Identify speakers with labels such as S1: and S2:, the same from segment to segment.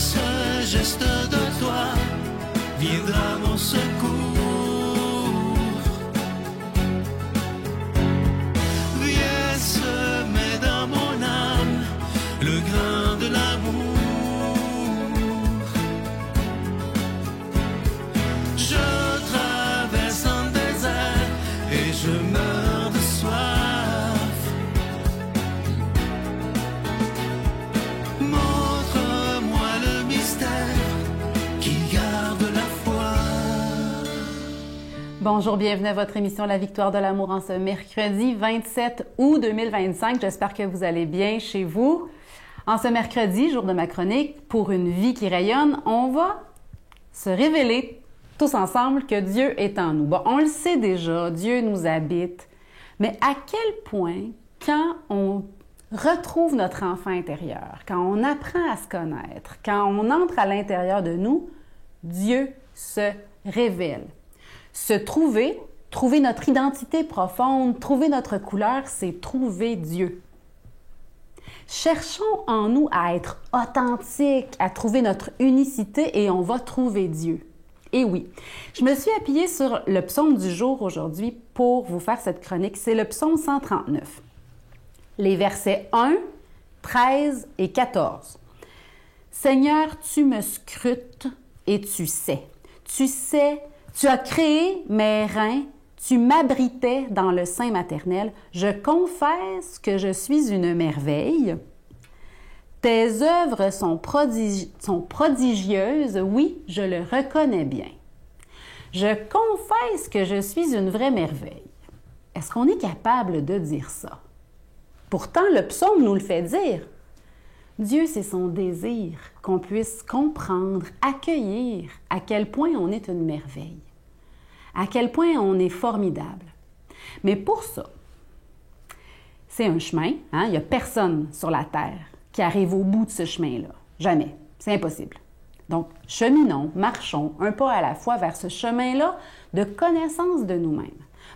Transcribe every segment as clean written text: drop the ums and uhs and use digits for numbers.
S1: ce geste de toi viendra mon secours. Viens semer dans mon âme le grain de l'amour. Je traverse un désert et je meurs de soif. Montre-moi le mystère qui garde la foi.
S2: Bonjour, bienvenue à votre émission La Victoire de l'amour en ce mercredi 27 août 2025. J'espère que vous allez bien chez vous. En ce mercredi, jour de ma chronique, pour une vie qui rayonne, on va se révéler tous ensemble que Dieu est en nous. Bon, on le sait déjà, Dieu nous habite, mais à quel point, quand on retrouve notre enfant intérieur, quand on apprend à se connaître, quand on entre à l'intérieur de nous, Dieu se révèle. Se trouver notre identité profonde, trouver notre couleur, c'est trouver Dieu. Cherchons en nous à être authentiques, à trouver notre unicité et on va trouver Dieu. Et oui, je me suis appuyée sur le psaume du jour aujourd'hui pour vous faire cette chronique. C'est le psaume 139. Les versets 1, 13 et 14. Seigneur, tu me scrutes et tu sais. Tu sais, tu as créé mes reins, tu m'abritais dans le sein maternel. Je confesse que je suis une merveille. Tes œuvres sont prodigieuses, oui, je le reconnais bien. Je confesse que je suis une vraie merveille. Est-ce qu'on est capable de dire ça? Pourtant, le psaume nous le fait dire. Dieu, c'est son désir qu'on puisse comprendre, accueillir à quel point on est une merveille, à quel point on est formidable. Mais pour ça, c'est un chemin, hein? Il n'y a personne sur la terre qui arrive au bout de ce chemin-là. Jamais. C'est impossible. Donc, cheminons, marchons un pas à la fois vers ce chemin-là de connaissance de nous-mêmes.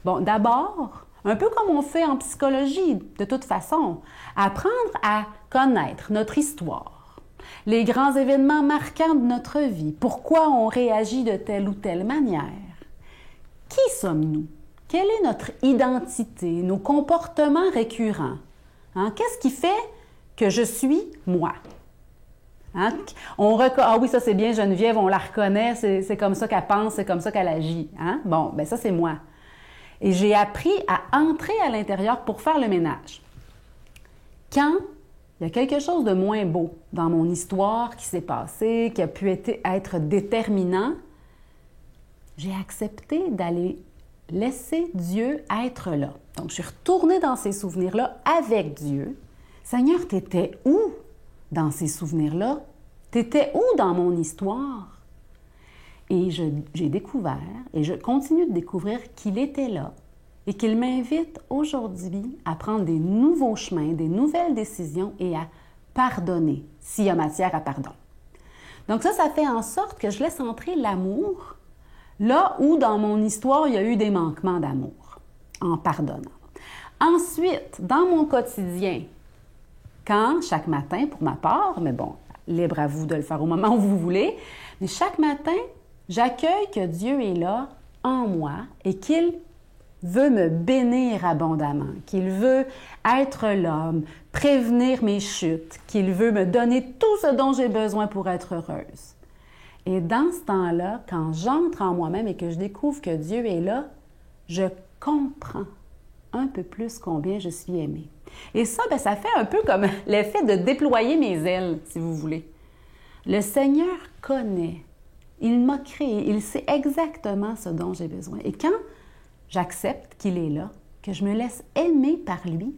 S2: Bon, d'abord, un peu comme on fait en psychologie, de toute façon, apprendre à connaître notre histoire, les grands événements marquants de notre vie, pourquoi on réagit de telle ou telle manière. Qui sommes-nous? Quelle est notre identité, nos comportements récurrents? Hein? Qu'est-ce qui fait que je suis moi? Hein? Ah oui, ça c'est bien Geneviève, on la reconnaît, c'est comme ça qu'elle pense, c'est comme ça qu'elle agit. Hein? Bon, bien ça c'est moi. Et j'ai appris à entrer à l'intérieur pour faire le ménage. Quand il y a quelque chose de moins beau dans mon histoire qui s'est passé, qui a pu être déterminant, j'ai accepté d'aller laisser Dieu être là. Donc, je suis retournée dans ces souvenirs-là avec Dieu. Seigneur, t'étais où dans ces souvenirs-là? T'étais où dans mon histoire? Et j'ai découvert, et je continue de découvrir qu'il était là et qu'il m'invite aujourd'hui à prendre des nouveaux chemins, des nouvelles décisions et à pardonner s'il y a matière à pardon. Donc ça fait en sorte que je laisse entrer l'amour là où dans mon histoire il y a eu des manquements d'amour, en pardonnant. Ensuite, dans mon quotidien, quand chaque matin, pour ma part, mais bon, libre à vous de le faire au moment où vous voulez, mais chaque matin, j'accueille que Dieu est là en moi et qu'il veut me bénir abondamment, qu'il veut être l'homme, prévenir mes chutes, qu'il veut me donner tout ce dont j'ai besoin pour être heureuse. Et dans ce temps-là, quand j'entre en moi-même et que je découvre que Dieu est là, je comprends un peu plus combien je suis aimée. Et ça, ça fait un peu comme l'effet de déployer mes ailes, si vous voulez. Le Seigneur connaît. Il m'a créé, il sait exactement ce dont j'ai besoin. Et quand j'accepte qu'il est là, que je me laisse aimer par lui,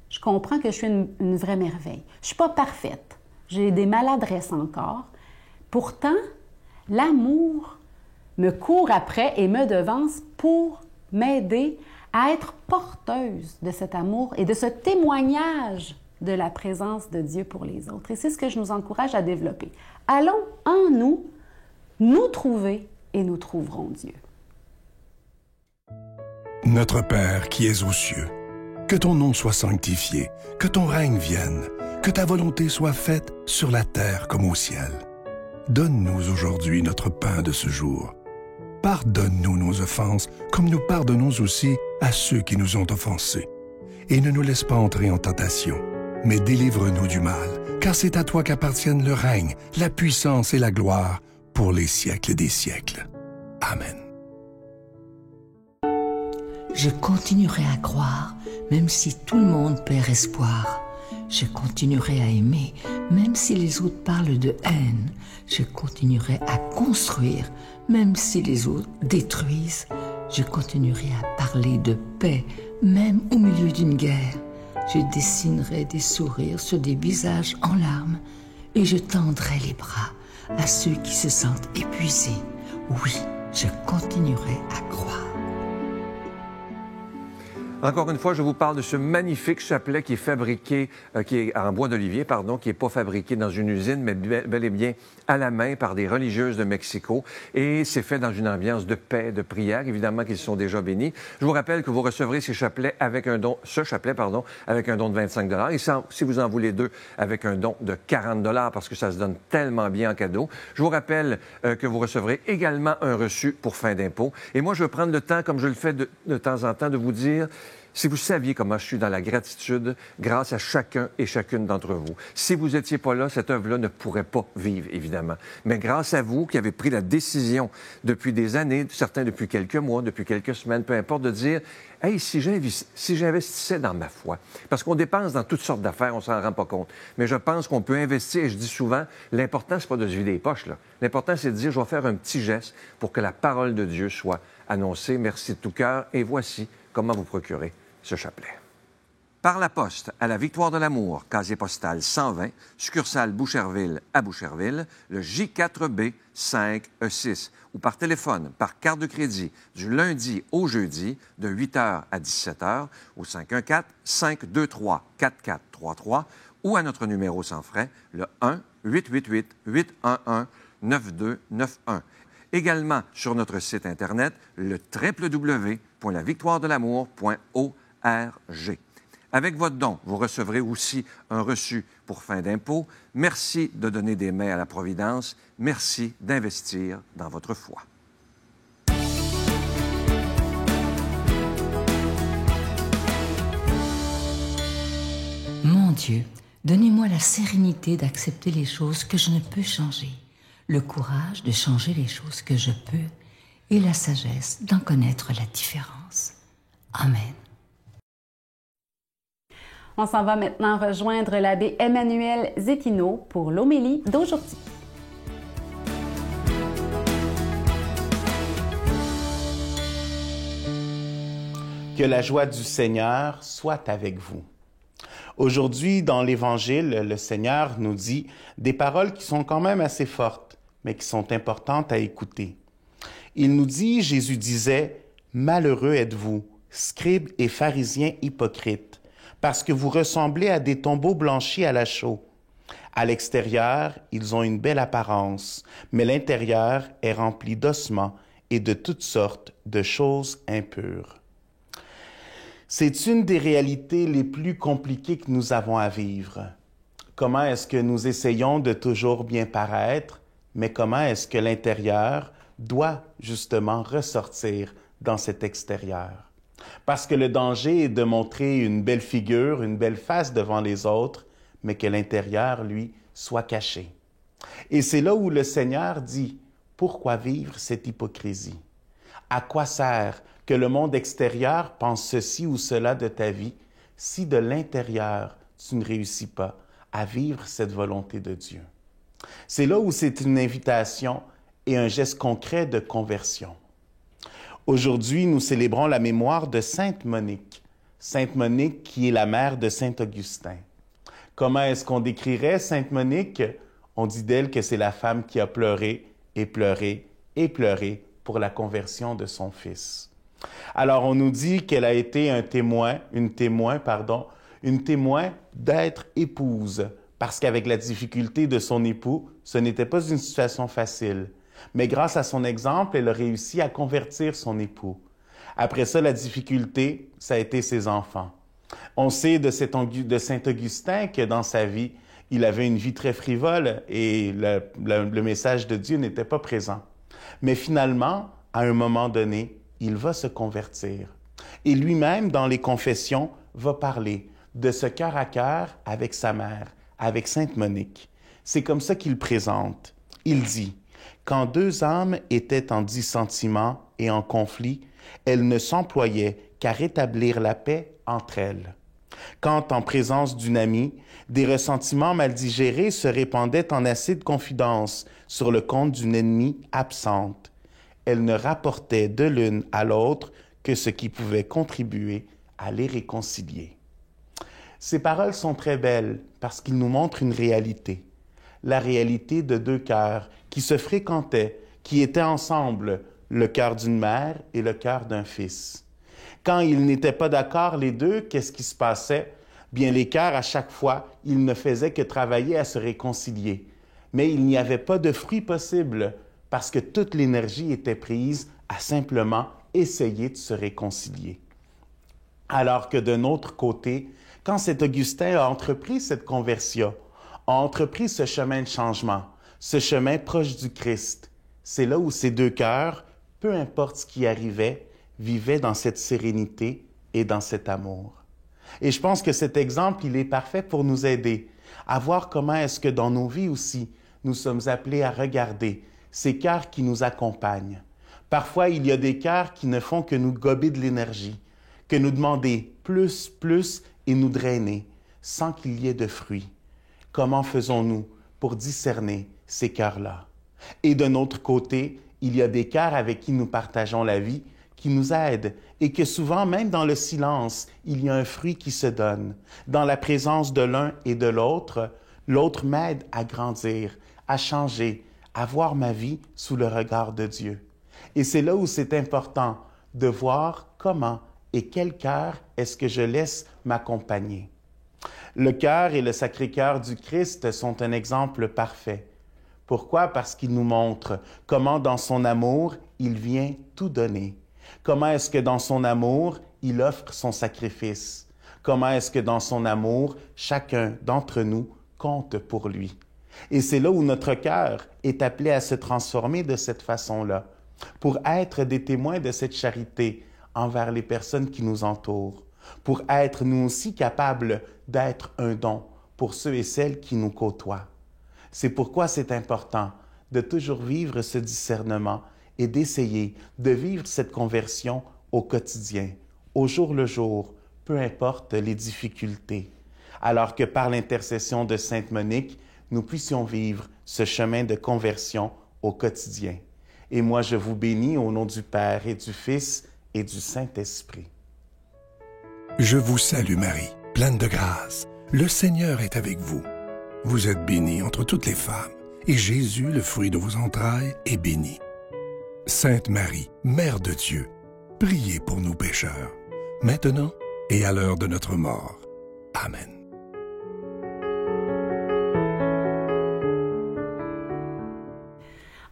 S2: je comprends que je suis une vraie merveille. Je ne suis pas parfaite, j'ai des maladresses encore. Pourtant, l'amour me court après et me devance pour m'aider à être porteuse de cet amour et de ce témoignage de la présence de Dieu pour les autres. Et c'est ce que je nous encourage à développer. Allons en nous trouver et nous trouverons Dieu.
S3: Notre Père qui es aux cieux, que ton nom soit sanctifié, que ton règne vienne, que ta volonté soit faite sur la terre comme au ciel. Donne-nous aujourd'hui notre pain de ce jour. Pardonne-nous nos offenses, comme nous pardonnons aussi à ceux qui nous ont offensés. Et ne nous laisse pas entrer en tentation, mais délivre-nous du mal, car c'est à toi qu'appartiennent le règne, la puissance et la gloire pour les siècles des siècles. Amen.
S4: Je continuerai à croire, même si tout le monde perd espoir. Je continuerai à aimer, même si les autres parlent de haine. Je continuerai à construire, même si les autres détruisent. Je continuerai à parler de paix, même au milieu d'une guerre. Je dessinerai des sourires sur des visages en larmes et je tendrai les bras à ceux qui se sentent épuisés. Oui, je continuerai à croire.
S5: Encore une fois, je vous parle de ce magnifique chapelet qui est fabriqué, qui est en bois d'olivier, pardon, qui n'est pas fabriqué dans une usine, mais bel et bien à la main par des religieuses de Mexico. Et c'est fait dans une ambiance de paix, de prière, évidemment qu'ils sont déjà bénis. Je vous rappelle que vous recevrez ce chapelet avec un don de 25 $. Et si vous en voulez deux, avec un don de 40 $, parce que ça se donne tellement bien en cadeau. Je vous rappelle que vous recevrez également un reçu pour fin d'impôt. Et moi, je vais prendre le temps, comme je le fais de temps en temps, de vous dire... Si vous saviez comment je suis dans la gratitude grâce à chacun et chacune d'entre vous. Si vous n'étiez pas là, cette œuvre-là ne pourrait pas vivre, évidemment. Mais grâce à vous qui avez pris la décision depuis des années, certains depuis quelques mois, depuis quelques semaines, peu importe, de dire « Hey, si j'investissais dans ma foi. » Parce qu'on dépense dans toutes sortes d'affaires, on ne s'en rend pas compte. Mais je pense qu'on peut investir, et je dis souvent, l'important, c'est pas de se vider les poches, là. L'important, c'est de dire « Je vais faire un petit geste pour que la parole de Dieu soit annoncée. » Merci de tout cœur. Et voici comment vous procurer ce chapelet. Par la poste à la Victoire de l'Amour, casier postal 120, succursale Boucherville à Boucherville, le J4B 5E6, ou par téléphone, par carte de crédit, du lundi au jeudi, de 8h à 17h, au 514-523-4433, ou à notre numéro sans frais, le 1-888-811-9291. Également sur notre site Internet, le www.lavictoiredelamour.org. Avec votre don, vous recevrez aussi un reçu pour fin d'impôt. Merci de donner des mains à la Providence. Merci d'investir dans votre foi.
S4: Mon Dieu, donnez-moi la sérénité d'accepter les choses que je ne peux changer, le courage de changer les choses que je peux et la sagesse d'en connaître la différence. Amen.
S2: On s'en va maintenant rejoindre l'abbé Emmanuel Zecchino pour l'homélie d'aujourd'hui.
S6: Que la joie du Seigneur soit avec vous. Aujourd'hui, dans l'Évangile, le Seigneur nous dit des paroles qui sont quand même assez fortes, mais qui sont importantes à écouter. Il nous dit, Jésus disait, « Malheureux êtes-vous, scribes et pharisiens hypocrites, parce que vous ressemblez à des tombeaux blanchis à la chaux. À l'extérieur, ils ont une belle apparence, mais l'intérieur est rempli d'ossements et de toutes sortes de choses impures. » C'est une des réalités les plus compliquées que nous avons à vivre. Comment est-ce que nous essayons de toujours bien paraître, mais comment est-ce que l'intérieur doit justement ressortir dans cet extérieur? Parce que le danger est de montrer une belle figure, une belle face devant les autres, mais que l'intérieur, lui, soit caché. Et c'est là où le Seigneur dit, pourquoi vivre cette hypocrisie? À quoi sert que le monde extérieur pense ceci ou cela de ta vie si de l'intérieur, tu ne réussis pas à vivre cette volonté de Dieu? C'est là où c'est une invitation et un geste concret de conversion. Aujourd'hui, nous célébrons la mémoire de Sainte Monique. Sainte Monique qui est la mère de Saint Augustin. Comment est-ce qu'on décrirait Sainte Monique? On dit d'elle que c'est la femme qui a pleuré et pleuré et pleuré pour la conversion de son fils. Alors, on nous dit qu'elle a été une témoin d'être épouse, parce qu'avec la difficulté de son époux, ce n'était pas une situation facile. Mais grâce à son exemple, elle a réussi à convertir son époux. Après ça, la difficulté, ça a été ses enfants. On sait de Saint Augustin que dans sa vie, Il avait une vie très frivole et le message de Dieu n'était pas présent. Mais finalement, à un moment donné, il va se convertir. Et lui-même, dans les confessions, va parler de ce cœur à cœur avec sa mère, avec Sainte Monique. C'est comme ça qu'il présente. Il dit « Quand deux âmes étaient en dissentiment et en conflit, elles ne s'employaient qu'à rétablir la paix entre elles. Quand, en présence d'une amie, des ressentiments mal digérés se répandaient en acides confidences sur le compte d'une ennemie absente, elles ne rapportaient de l'une à l'autre que ce qui pouvait contribuer à les réconcilier. » Ces paroles sont très belles parce qu'ils nous montrent une réalité. La réalité de deux cœurs qui se fréquentaient, qui étaient ensemble, le cœur d'une mère et le cœur d'un fils. Quand ils n'étaient pas d'accord, les deux, qu'est-ce qui se passait? Bien, les cœurs, à chaque fois, ils ne faisaient que travailler à se réconcilier. Mais il n'y avait pas de fruit possible parce que toute l'énergie était prise à simplement essayer de se réconcilier. Alors que d'un autre côté, quand cet Augustin a entrepris cette conversion, a entrepris ce chemin de changement, ce chemin proche du Christ, c'est là où ces deux cœurs, peu importe ce qui arrivait, vivaient dans cette sérénité et dans cet amour. Et je pense que cet exemple, il est parfait pour nous aider à voir comment est-ce que dans nos vies aussi, nous sommes appelés à regarder ces cœurs qui nous accompagnent. Parfois, il y a des cœurs qui ne font que nous gober de l'énergie, que nous demander plus et nous drainer, sans qu'il y ait de fruits. Comment faisons-nous pour discerner ces cœurs-là? Et d'un autre côté, il y a des cœurs avec qui nous partageons la vie, qui nous aident, et que souvent, même dans le silence, il y a un fruit qui se donne. Dans la présence de l'un et de l'autre, l'autre m'aide à grandir, à changer, à voir ma vie sous le regard de Dieu. Et c'est là où c'est important de voir comment et quel cœur est-ce que je laisse m'accompagner. Le cœur et le Sacré-Cœur du Christ sont un exemple parfait. Pourquoi? Parce qu'il nous montre comment dans son amour, il vient tout donner. Comment est-ce que dans son amour, il offre son sacrifice? Comment est-ce que dans son amour, chacun d'entre nous compte pour lui? Et c'est là où notre cœur est appelé à se transformer de cette façon-là, pour être des témoins de cette charité envers les personnes qui nous entourent, pour être nous aussi capables d'être un don pour ceux et celles qui nous côtoient. C'est pourquoi c'est important de toujours vivre ce discernement et d'essayer de vivre cette conversion au quotidien, au jour le jour, peu importe les difficultés, alors que par l'intercession de Sainte Monique, nous puissions vivre ce chemin de conversion au quotidien. Et moi, je vous bénis au nom du Père et du Fils et du Saint-Esprit.
S3: Je vous salue Marie, pleine de grâce. Le Seigneur est avec vous. Vous êtes bénie entre toutes les femmes, et Jésus, le fruit de vos entrailles, est béni. Sainte Marie, Mère de Dieu, priez pour nous pécheurs, maintenant et à l'heure de notre mort. Amen.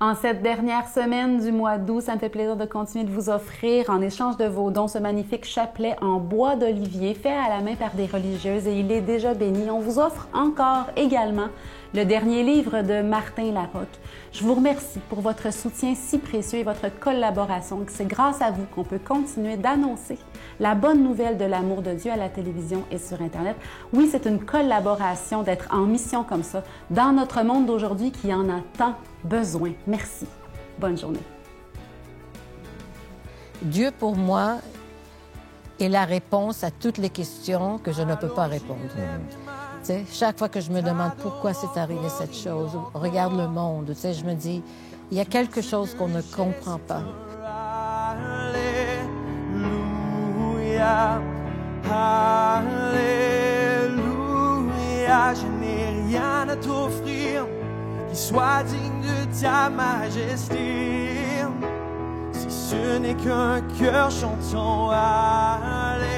S2: En cette dernière semaine du mois d'août, ça me fait plaisir de continuer de vous offrir, en échange de vos dons, ce magnifique chapelet en bois d'olivier fait à la main par des religieuses et il est déjà béni. On vous offre encore également le dernier livre de Martin Larocque. Je vous remercie pour votre soutien si précieux et votre collaboration. C'est grâce à vous qu'on peut continuer d'annoncer la bonne nouvelle de l'amour de Dieu à la télévision et sur Internet. Oui, c'est une collaboration d'être en mission comme ça dans notre monde d'aujourd'hui qui en a tant besoin. Merci. Bonne journée.
S7: Dieu, pour moi, est la réponse à toutes les questions que je ne peux pas répondre. Tu sais, chaque fois que je me demande pourquoi c'est arrivé cette chose, regarde le monde, tu sais, je me dis, il y a quelque chose qu'on ne comprend pas.
S1: Alléluia, Alléluia, je n'ai rien à t'offrir qui soit digne de ta majesté. Si ce n'est qu'un cœur chantant Alléluia.